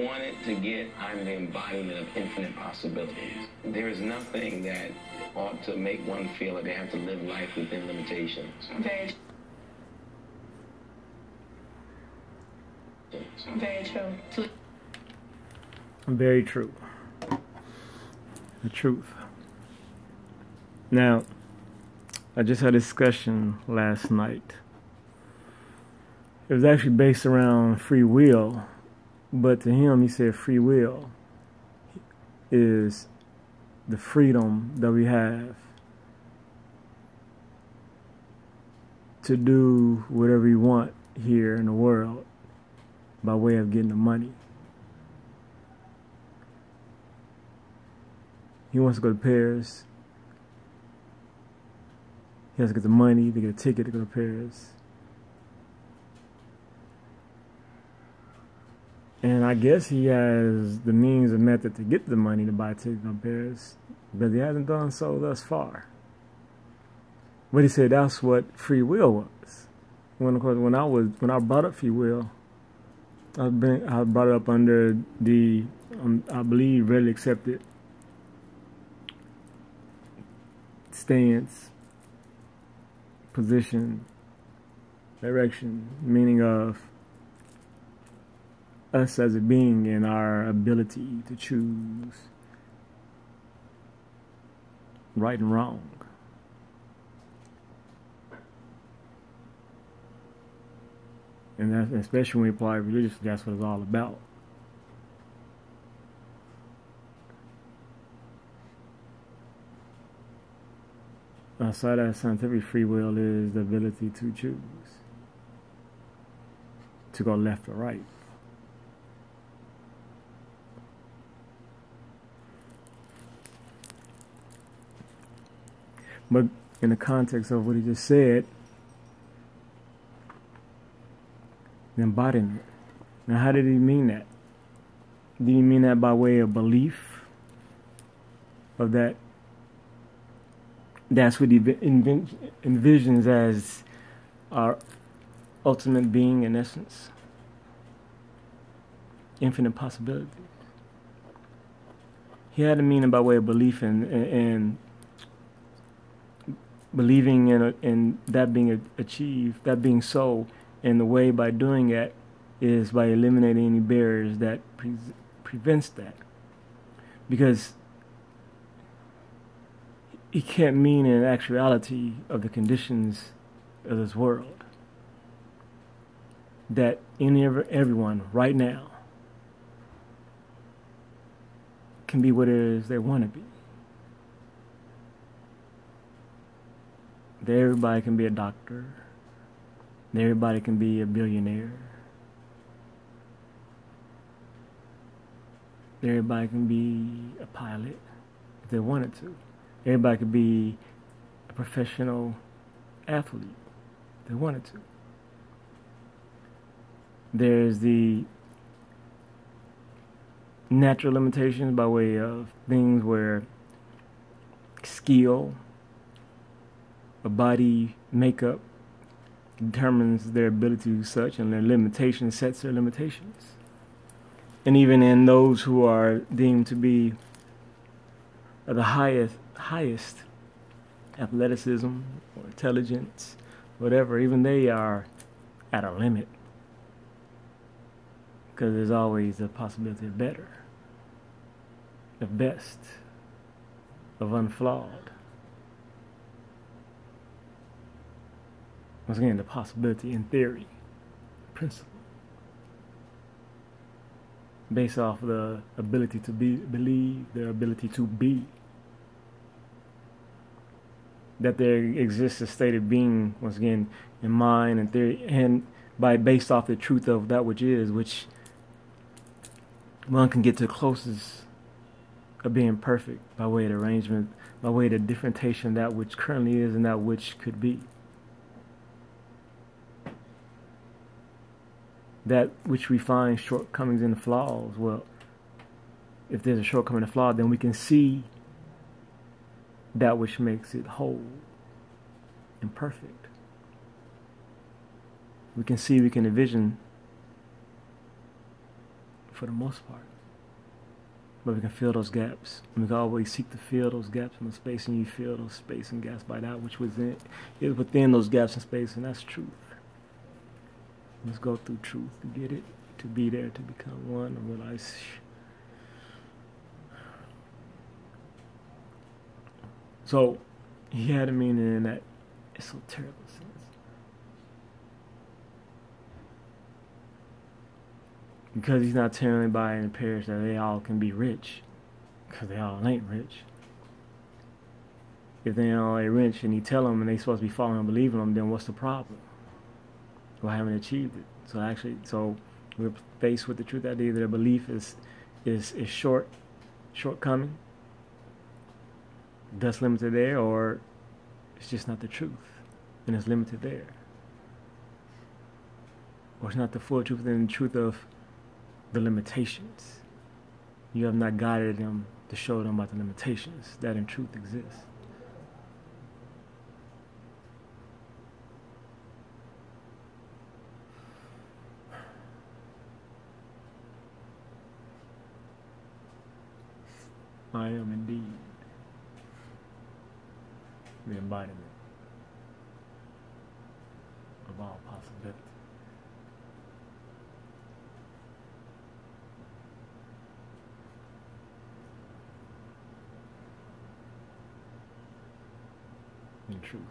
wanted to get, I'm the embodiment of infinite possibilities. There is nothing that ought to make one feel like they have to live life within limitations. Very true. Very true. The truth. Now, I just had a discussion last night. It was actually based around free will, but to him, he said free will is the freedom that we have to do whatever we want here in the world by way of getting the money. He wants to go to Paris. He has to get the money to get a ticket to go to Paris. And I guess he has the means and method to get the money to buy a ticket to Paris, but he hasn't done so thus far. But he said that's what free will was. When I brought up free will, I brought it up under the I believe readily accepted stance, position, direction, meaning of us as a being and our ability to choose right and wrong. And that's, especially when we apply religiously, that's what it's all about. Outside of scientific free will is the ability to choose, to go left or right. But in the context of what he just said, the embodiment. Now, how did he mean that? Did he mean that by way of belief? Of that? That's what he envisions as our ultimate being in essence. Infinite possibility. He had to mean it by way of belief and believing in that being achieved, that being so. And the way by doing that is by eliminating any barriers that prevents that. Because it can't mean in actuality of the conditions of this world that everyone right now can be what it is they want to be. That everybody can be a doctor. That everybody can be a billionaire. That everybody can be a pilot if they wanted to. Everybody could be a professional athlete if they wanted to. There's the natural limitations by way of things where skill, a body makeup determines their ability to do such, and their limitation sets their limitations. And even in those who are deemed to be the highest athleticism or intelligence, whatever, even they are at a limit. Because there's always the possibility of better, of best, of unflawed. Once again, the possibility in theory, principle, based off the ability to believe, their ability to be. That there exists a state of being, once again, in mind and theory, and based off the truth of that which is, which one can get to the closest of being perfect by way of arrangement, by way of the differentiation of that which currently is and that which could be. That which we find shortcomings and flaws, well, if there's a shortcoming and flaw, then we can see that which makes it whole and perfect. We can envision for the most part. But we can fill those gaps. And we can always seek to fill those gaps in the space, and you fill those space and gaps by that which is within those gaps in space, and that's truth. Let's go through truth to get it, to be there, to become one, and realize. So he had a meaning in that esoteric sense. Because he's not telling anybody in the parish that they all can be rich, because they all ain't rich. If they all ain't rich and he tell them and they supposed to be following and believing them, then what's the problem? Well, I haven't achieved it. So we're faced with the truth that either their belief is shortcoming, thus limited there, or it's just not the truth and it's limited there. Or it's not the full truth and the truth of the limitations. You have not guided them to show them about the limitations that in truth exist. I am indeed the embodiment of all possibilities. In truth.